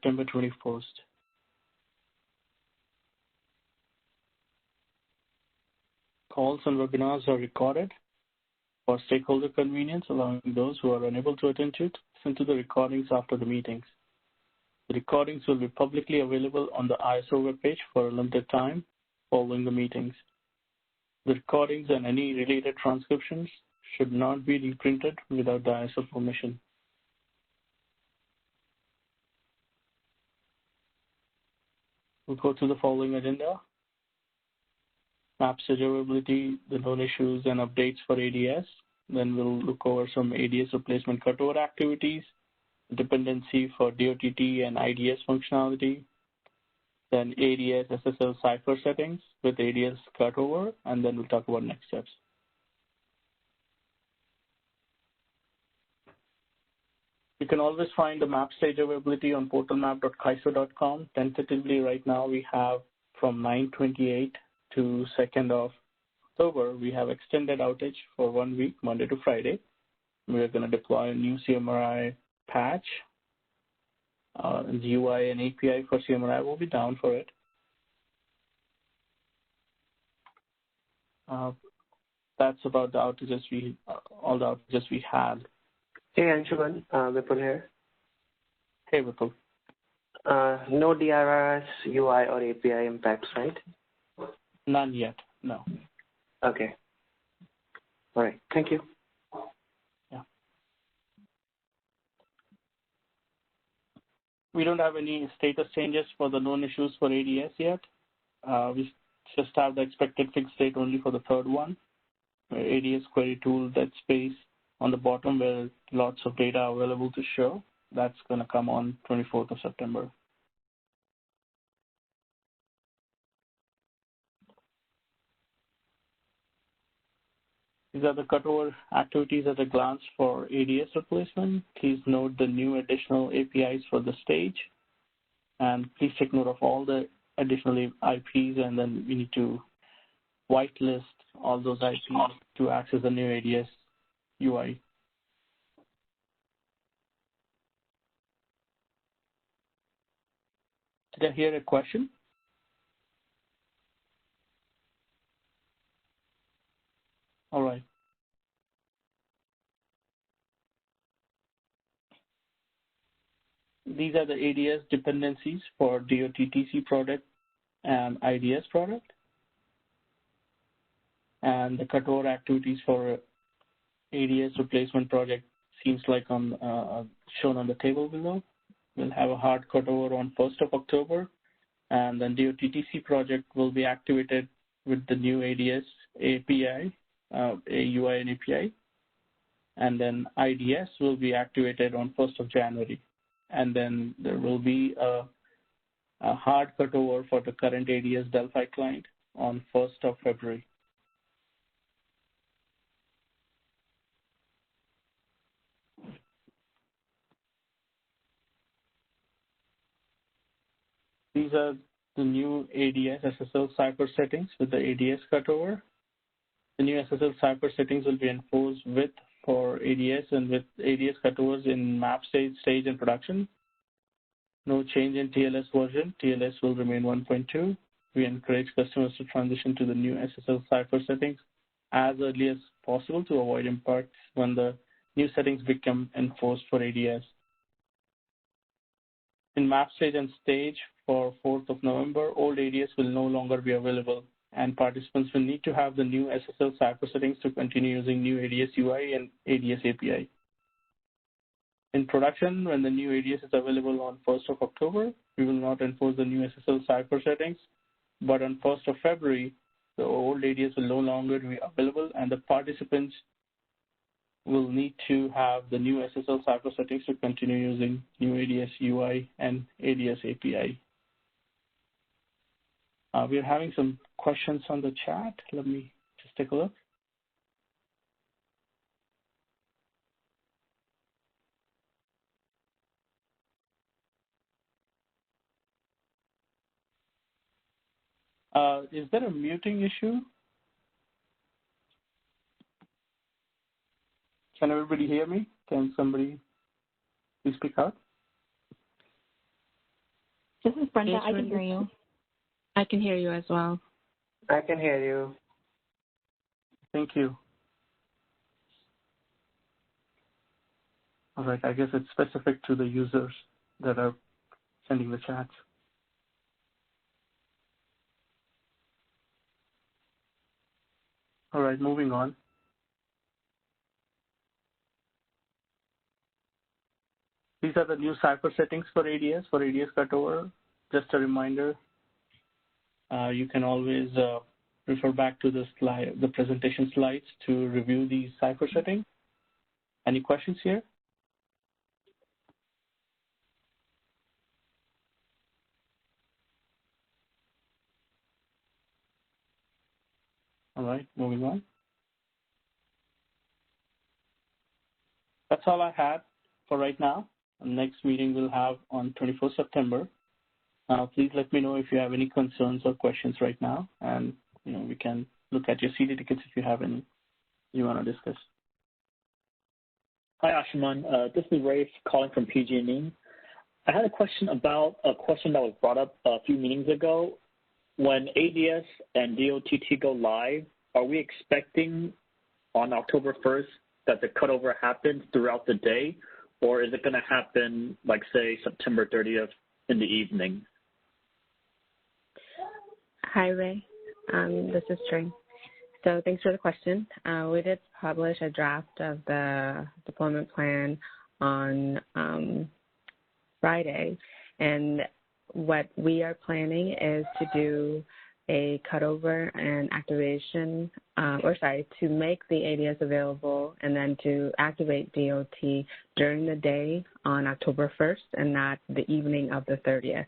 September 21st. Calls and webinars are recorded for stakeholder convenience, allowing those who are unable to attend to it to listen to the recordings after the meetings. The recordings will be publicly available on the ISO webpage for a limited time following the meetings. The recordings and any related transcriptions should not be reprinted without the ISO permission. We'll go to the following agenda. Map stage availability, the known issues and updates for ADS. Then we'll look over some ADS replacement cutover activities, dependency for DOTT and IDS functionality, then ADS SSL Cipher Settings with ADS cutover, and then we'll talk about next steps. You can always find the map stage availability on portalmap.kaiso.com. Tentatively, right now, we have from 9/28 to 2nd of October, we have extended outage for 1 week, Monday to Friday. We're going to deploy a new CMRI patch. The UI and API for CMRI will be down for it. That's about the outages all the outages we had. Hey, Anshuman, Vipul here. Hey, Vipul. No DRRS, UI, or API impacts, right? None yet, no. Okay. All right, thank you. Yeah. We don't have any status changes for the known issues for ADS yet. We just have the expected fixed date only for the third one. ADS query tool, that space on the bottom where lots of data available to show. That's going to come on 24th of September. These are the cutover activities at a glance for ADS replacement. Please note the new additional APIs for the stage. And please take note of all the additional IPs, and then we need to whitelist all those IPs to access the new ADS UI. Did I hear a question? All right. These are the ADS dependencies for DOTTC product and IDS product. And the cutover activities for ADS replacement project seems like on shown on the table below. We'll have a hard cutover on 1st of October, and then DOTTC project will be activated with the new ADS API, UI and API, and then IDS will be activated on 1st of January. And then there will be a hard cutover for the current ADS Delphi client on 1st of February. These are the new ADS SSL Cipher settings with the ADS cutover. The new SSL Cipher settings will be enforced for ADS and with ADS cutovers in map stage, and production. No change in TLS version. TLS will remain 1.2. We encourage customers to transition to the new SSL Cipher settings as early as possible to avoid impacts when the new settings become enforced for ADS. In map stage and stage for 4th of November, old ADS will no longer be available, and participants will need to have the new SSL Cipher settings to continue using new ADS UI and ADS API. In production, when the new ADS is available on 1st of October, we will not enforce the new SSL Cipher settings, but on 1st of February, the old ADS will no longer be available, and the participants will need to have the new SSL Cipher settings to continue using new ADS UI and ADS API. We're having some questions on the chat. Let me just take a look. Is there a muting issue? Can everybody hear me? Can somebody please speak out? This is Brenda. I can hear you. I can hear you as well. I can hear you. Thank you. All right, I guess it's specific to the users that are sending the chats. All right, moving on. These are the new Cipher settings for ADS cutover. Just a reminder, you can always refer back to the presentation slides to review these Cipher settings. Any questions here? All right, moving on. That's all I had for right now. The next meeting we'll have on 24th September. Please let me know if you have any concerns or questions right now, and we can look at your CD tickets if you have any you want to discuss. Hi, Ashuman. This is Rafe calling from PG&E. I had a question that was brought up a few meetings ago. When ADS and DOTT go live, are we expecting on October 1st that the cutover happens throughout the day, or is it going to happen, like, say, September 30th in the evening? Hi, Ray. This is Trinh. So thanks for the question. We did publish a draft of the deployment plan on Friday, and what we are planning is to do a cutover and activation, to make the ADS available and then to activate DOT during the day on October 1st and not the evening of the 30th.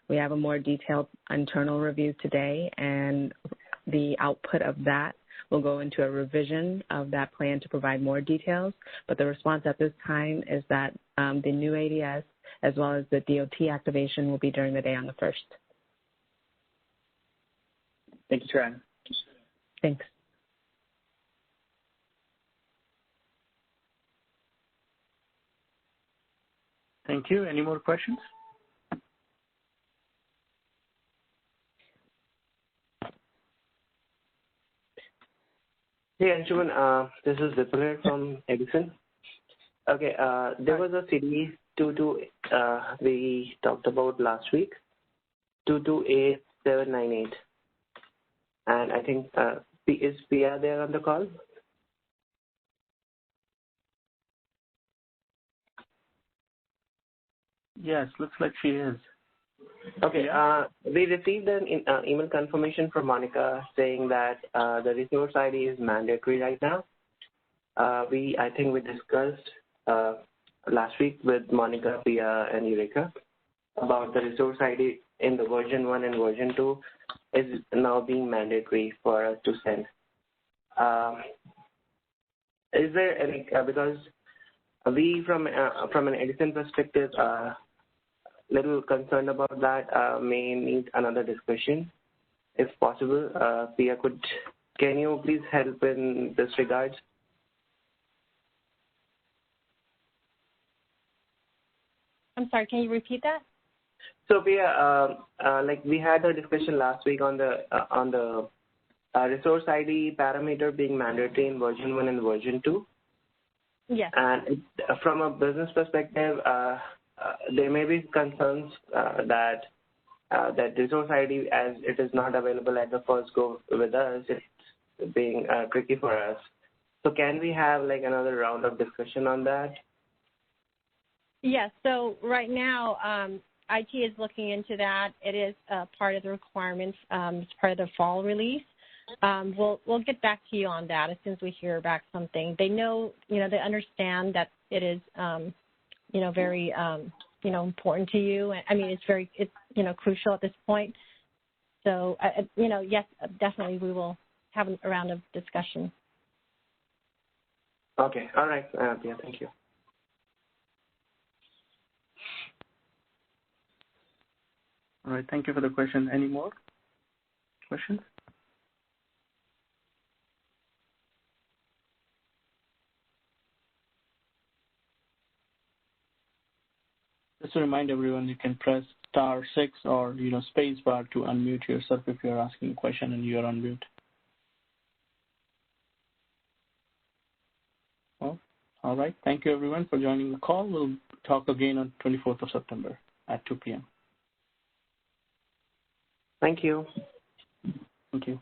We have a more detailed internal review today, and the output of that will go into a revision of that plan to provide more details. But the response at this time is that the new ADS as well as the DOT activation will be during the day on the 1st. Thank you, Trinh. Thanks. Thank you. Any more questions? Hey, Anshuman, this is Vipul from Edison. Okay, there was a CD 22 we talked about last week, 228798. And I think, is Pia there on the call? Yes, looks like she is. Okay, we received an email confirmation from Monica saying that the resource ID is mandatory right now. I think we discussed last week with Monica, Pia, and Eureka about the resource ID in the version 1 and version 2 is now being mandatory for us to send. Is there any, because we from an Edison perspective, little concerned about that, may need another discussion. If possible, Pia, can you please help in this regard? I'm sorry, can you repeat that? So Pia, like we had a discussion last week on the resource ID parameter being mandatory in version 1 and version 2. Yes. And from a business perspective, there may be concerns that resource ID, as it is not available at the first go with us, it's being tricky for us. So can we have like another round of discussion on that? Yes. So right now, IT is looking into that. It is part of the requirements. It's part of the fall release. We'll get back to you on that as soon as we hear back something. They know, they understand that it is, very, important to you. I mean, it's crucial at this point. So, yes, definitely we will have a round of discussion. Okay. All right. Yeah, thank you. All right. Thank you for the question. Any more questions? Just to remind everyone, you can press *6 or space bar to unmute yourself if you're asking a question and you're on mute. Well, all right. Thank you, everyone, for joining the call. We'll talk again on 24th of September at 2 p.m. Thank you. Thank you.